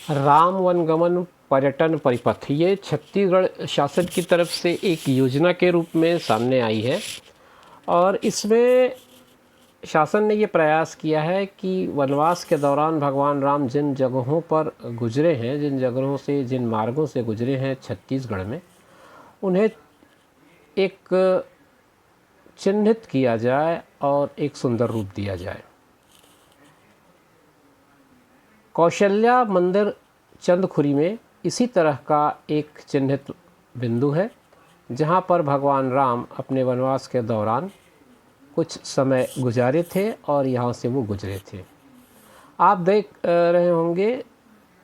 राम वनगमन पर्यटन परिपथ ये छत्तीसगढ़ शासन की तरफ से एक योजना के रूप में सामने आई है और इसमें शासन ने ये प्रयास किया है कि वनवास के दौरान भगवान राम जिन जगहों पर गुजरे हैं, जिन जगहों से, जिन मार्गों से गुजरे हैं छत्तीसगढ़ में, उन्हें एक चिन्हित किया जाए और एक सुंदर रूप दिया जाए। कौशल्या मंदिर चंदखुरी में इसी तरह का एक चिन्हित बिंदु है, जहाँ पर भगवान राम अपने वनवास के दौरान कुछ समय गुजारे थे और यहाँ से वो गुजरे थे। आप देख रहे होंगे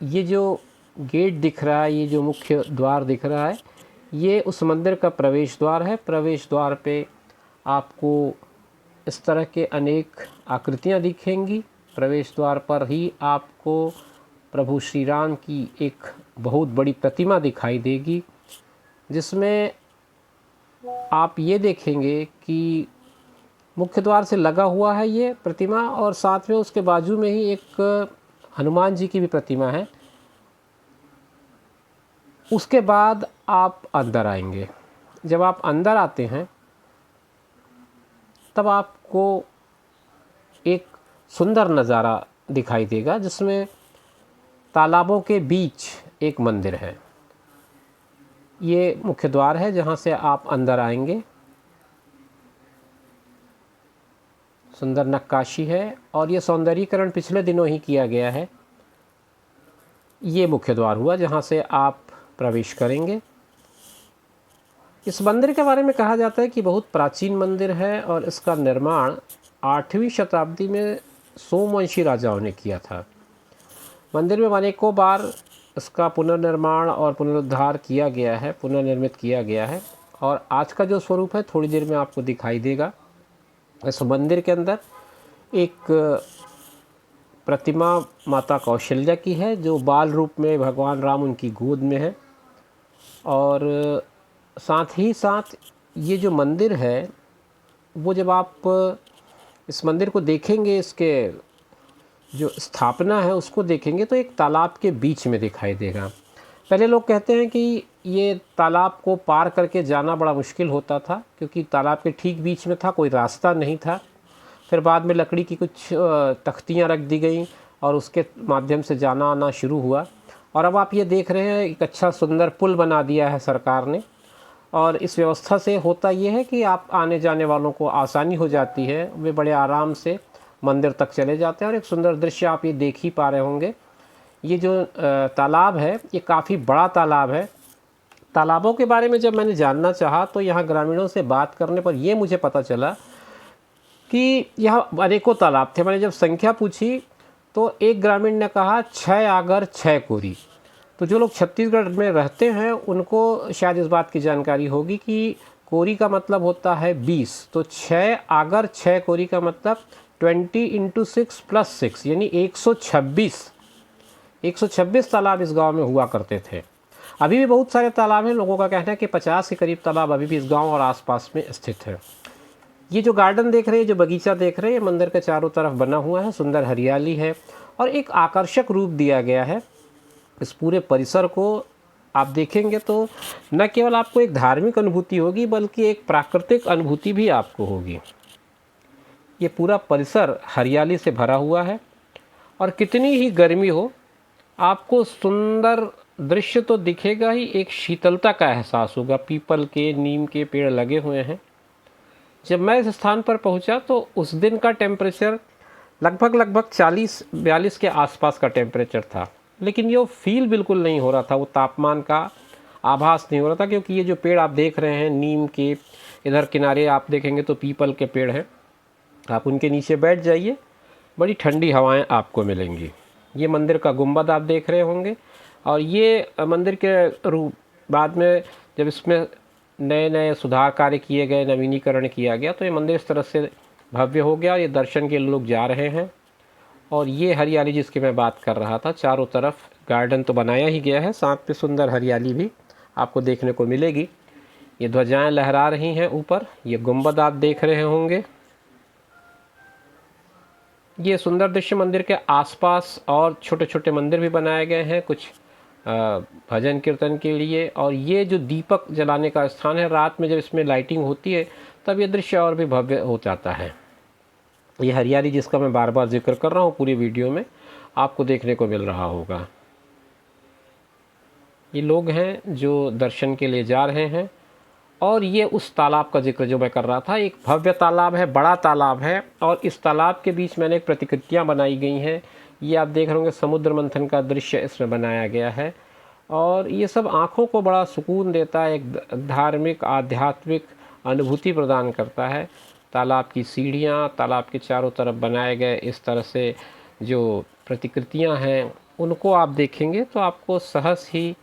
ये जो गेट दिख रहा है, ये जो मुख्य द्वार दिख रहा है, ये उस मंदिर का प्रवेश द्वार है। प्रवेश द्वार पे आपको इस तरह के अनेक आकृतियाँ दिखेंगी। प्रवेश द्वार पर ही आपको प्रभु श्री राम की एक बहुत बड़ी प्रतिमा दिखाई देगी, जिसमें आप ये देखेंगे कि मुख्य द्वार से लगा हुआ है ये प्रतिमा और साथ में उसके बाजू में ही एक हनुमान जी की भी प्रतिमा है। उसके बाद आप अंदर आएंगे। जब आप अंदर आते हैं तब आपको एक सुंदर नज़ारा दिखाई देगा, जिसमें तालाबों के बीच एक मंदिर है। ये मुख्य द्वार है जहाँ से आप अंदर आएंगे। सुंदर नक्काशी है और ये सौंदर्यीकरण पिछले दिनों ही किया गया है। ये मुख्य द्वार हुआ जहाँ से आप प्रवेश करेंगे। इस मंदिर के बारे में कहा जाता है कि बहुत प्राचीन मंदिर है और इसका निर्माण 8वीं शताब्दी में सोमवंशी राजाओं ने किया था। मंदिर में अनेकों बार इसका पुनर्निर्माण और पुनरुद्धार किया गया है, पुनर्निर्मित किया गया है और आज का जो स्वरूप है थोड़ी देर में आपको दिखाई देगा। इस मंदिर के अंदर एक प्रतिमा माता कौशल्या की है, जो बाल रूप में भगवान राम उनकी गोद में है। और साथ ही साथ ये जो मंदिर है, वो जब आप इस मंदिर को देखेंगे, इसके जो स्थापना है उसको देखेंगे तो एक तालाब के बीच में दिखाई देगा। पहले लोग कहते हैं कि ये तालाब को पार करके जाना बड़ा मुश्किल होता था, क्योंकि तालाब के ठीक बीच में था, कोई रास्ता नहीं था। फिर बाद में लकड़ी की कुछ तख्तियाँ रख दी गई और उसके माध्यम से जाना आना शुरू हुआ। और अब आप ये देख रहे हैं एक अच्छा सुंदर पुल बना दिया है सरकार ने। और इस व्यवस्था से होता ये है कि आप आने जाने वालों को आसानी हो जाती है, वे बड़े आराम से मंदिर तक चले जाते हैं। और एक सुंदर दृश्य आप ये देख ही पा रहे होंगे। ये जो तालाब है ये काफ़ी बड़ा तालाब है। तालाबों के बारे में जब मैंने जानना चाहा तो यहाँ ग्रामीणों से बात करने पर ये मुझे पता चला कि यहाँ अनेकों तालाब थे। मैंने जब संख्या पूछी तो एक ग्रामीण ने कहा 6 आगर 6 कोरी। तो जो लोग छत्तीसगढ़ में रहते हैं उनको शायद इस बात की जानकारी होगी कि कोरी का मतलब होता है 20, तो 6 आगर 6 कोरी का मतलब 20 × 6 + 6 यानी 126 तालाब इस गांव में हुआ करते थे। अभी भी बहुत सारे तालाब हैं। लोगों का कहना है कि 50 के करीब तालाब अभी भी इस गांव और आसपास में स्थित है। ये जो गार्डन देख रहे हैं, जो बगीचा देख रहे हैं, ये मंदिर के चारों तरफ बना हुआ है। सुंदर हरियाली है और एक आकर्षक रूप दिया गया है इस पूरे परिसर को। आप देखेंगे तो न केवल आपको एक धार्मिक अनुभूति होगी, बल्कि एक प्राकृतिक अनुभूति भी आपको होगी। ये पूरा परिसर हरियाली से भरा हुआ है और कितनी ही गर्मी हो, आपको सुंदर दृश्य तो दिखेगा ही, एक शीतलता का एहसास होगा। पीपल के, नीम के पेड़ लगे हुए हैं। जब मैं इस स्थान पर पहुंचा तो उस दिन का टेम्परेचर लगभग 40-42 के आसपास का टेम्परेचर था, लेकिन ये फील बिल्कुल नहीं हो रहा था, वो तापमान का आभास नहीं हो रहा था, क्योंकि ये जो पेड़ आप देख रहे हैं नीम के, इधर किनारे आप देखेंगे तो पीपल के पेड़ हैं। आप उनके नीचे बैठ जाइए, बड़ी ठंडी हवाएं आपको मिलेंगी। ये मंदिर का गुंबद आप देख रहे होंगे और ये मंदिर के रूप बाद में जब इसमें नए सुधार कार्य किए गए, नवीनीकरण किया गया, तो ये मंदिर इस तरह से भव्य हो गया और ये दर्शन के लोग जा रहे हैं। और ये हरियाली जिसकी मैं बात कर रहा था, चारों तरफ गार्डन तो बनाया ही गया है, साथ में सुंदर हरियाली भी आपको देखने को मिलेगी। ये ध्वजाएं लहरा रही हैं ऊपर। ये गुंबद आप देख रहे होंगे। ये सुंदर दृश्य मंदिर के आसपास और छोटे छोटे मंदिर भी बनाए गए हैं कुछ भजन कीर्तन के लिए। और ये जो दीपक जलाने का स्थान है, रात में जब इसमें लाइटिंग होती है तब ये दृश्य और भी भव्य हो जाता है। ये हरियाली जिसका मैं बार बार जिक्र कर रहा हूँ पूरी वीडियो में आपको देखने को मिल रहा होगा। ये लोग हैं जो दर्शन के लिए जा रहे हैं। और ये उस तालाब का जिक्र जो मैं कर रहा था, एक भव्य तालाब है, बड़ा तालाब है, और इस तालाब के बीच मैंने एक प्रतिकृतियाँ बनाई गई हैं। ये आप देख रहे होंगे समुद्र मंथन का दृश्य इसमें बनाया गया है। और ये सब आँखों को बड़ा सुकून देता है, एक धार्मिक आध्यात्मिक अनुभूति प्रदान करता है। तालाब की सीढ़ियाँ, तालाब के चारों तरफ बनाए गए इस तरह से जो प्रतिकृतियाँ हैं, उनको आप देखेंगे तो आपको सहज ही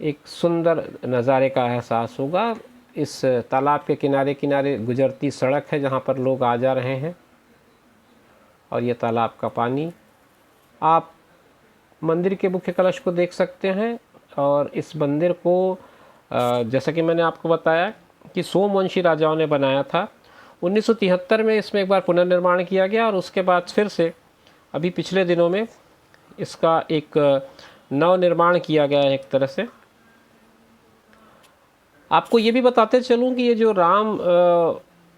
एक सुंदर नज़ारे का एहसास होगा। इस तालाब के किनारे किनारे गुजरती सड़क है जहाँ पर लोग आ जा रहे हैं। और ये तालाब का पानी, आप मंदिर के मुख्य कलश को देख सकते हैं। और इस मंदिर को जैसा कि मैंने आपको बताया कि सोमवंशी राजाओं ने बनाया था। 1973 में इसमें एक बार पुनर्निर्माण किया गया और उसके बाद फिर से अभी पिछले दिनों में इसका एक नव निर्माण किया गया है एक तरह से। आपको ये भी बताते चलूँ कि ये जो राम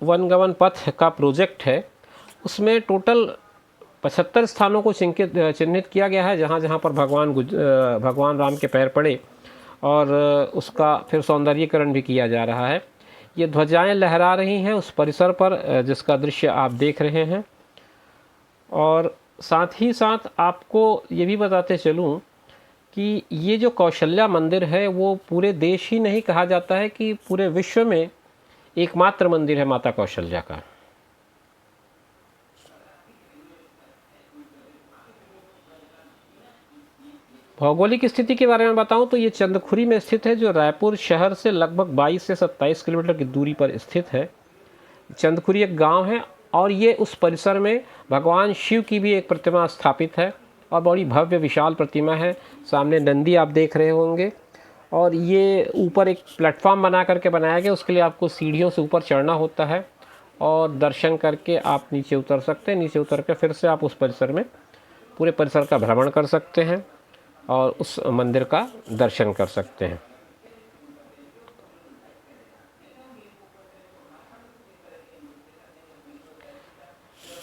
वनगमन पथ का प्रोजेक्ट है उसमें टोटल 75 स्थानों को चिन्हित किया गया है जहाँ जहाँ पर भगवान राम के पैर पड़े, और उसका फिर सौंदर्यीकरण भी किया जा रहा है। ये ध्वजाएं लहरा रही हैं उस परिसर पर जिसका दृश्य आप देख रहे हैं। और साथ ही साथ आपको ये भी बताते चलूँ कि ये जो कौशल्या मंदिर है वो पूरे देश ही नहीं कहा जाता है कि पूरे विश्व में एकमात्र मंदिर है माता कौशल्या का। भौगोलिक स्थिति के बारे में बताऊं तो ये चंदखुरी में स्थित है, जो रायपुर शहर से लगभग 22 से 27 किलोमीटर की दूरी पर स्थित है। चंदखुरी एक गांव है और ये उस परिसर में भगवान शिव की भी एक प्रतिमा स्थापित है और बड़ी भव्य विशाल प्रतिमा है। सामने नंदी आप देख रहे होंगे। और ये ऊपर एक प्लेटफॉर्म बना करके बनाया गया, उसके लिए आपको सीढ़ियों से ऊपर चढ़ना होता है और दर्शन करके आप नीचे उतर सकते हैं। नीचे उतर के फिर से आप उस परिसर में पूरे परिसर का भ्रमण कर सकते हैं और उस मंदिर का दर्शन कर सकते हैं।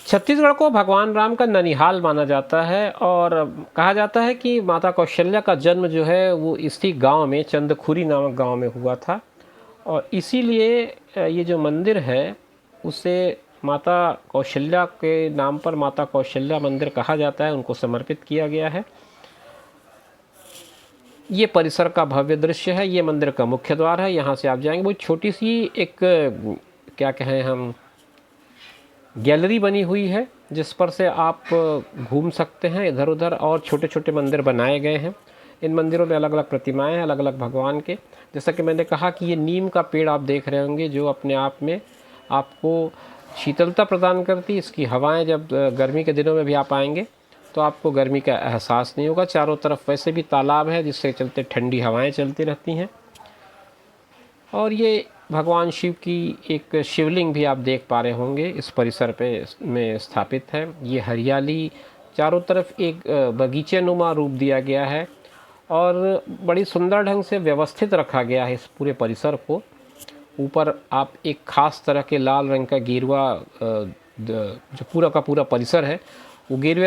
छत्तीसगढ़ को भगवान राम का ननिहाल माना जाता है और कहा जाता है कि माता कौशल्या का जन्म जो है वो इसी गांव में, चंदखुरी नामक गांव में हुआ था। और इसीलिए ये जो मंदिर है उसे माता कौशल्या के नाम पर माता कौशल्या मंदिर कहा जाता है, उनको समर्पित किया गया है। ये परिसर का भव्य दृश्य है। ये मंदिर का मुख्य द्वार है, यहाँ से आप जाएंगे। वो छोटी सी एक क्या कहें हम, गैलरी बनी हुई है जिस पर से आप घूम सकते हैं इधर उधर। और छोटे छोटे मंदिर बनाए गए हैं। इन मंदिरों में अलग अलग प्रतिमाएं हैं अलग अलग भगवान के। जैसा कि मैंने कहा कि ये नीम का पेड़ आप देख रहे होंगे जो अपने आप में आपको शीतलता प्रदान करती। इसकी हवाएं जब गर्मी के दिनों में भी आप आएंगे तो आपको गर्मी का एहसास नहीं होगा। चारों तरफ वैसे भी तालाब है जिससे चलते ठंडी हवाएं चलती रहती हैं। और ये भगवान शिव की एक शिवलिंग भी आप देख पा रहे होंगे इस परिसर पे में स्थापित है। ये हरियाली चारों तरफ एक बगीचे नुमा रूप दिया गया है और बड़ी सुंदर ढंग से व्यवस्थित रखा गया है इस पूरे परिसर को। ऊपर आप एक खास तरह के लाल रंग का गेरुआ जो पूरा का पूरा परिसर है वो गेरुए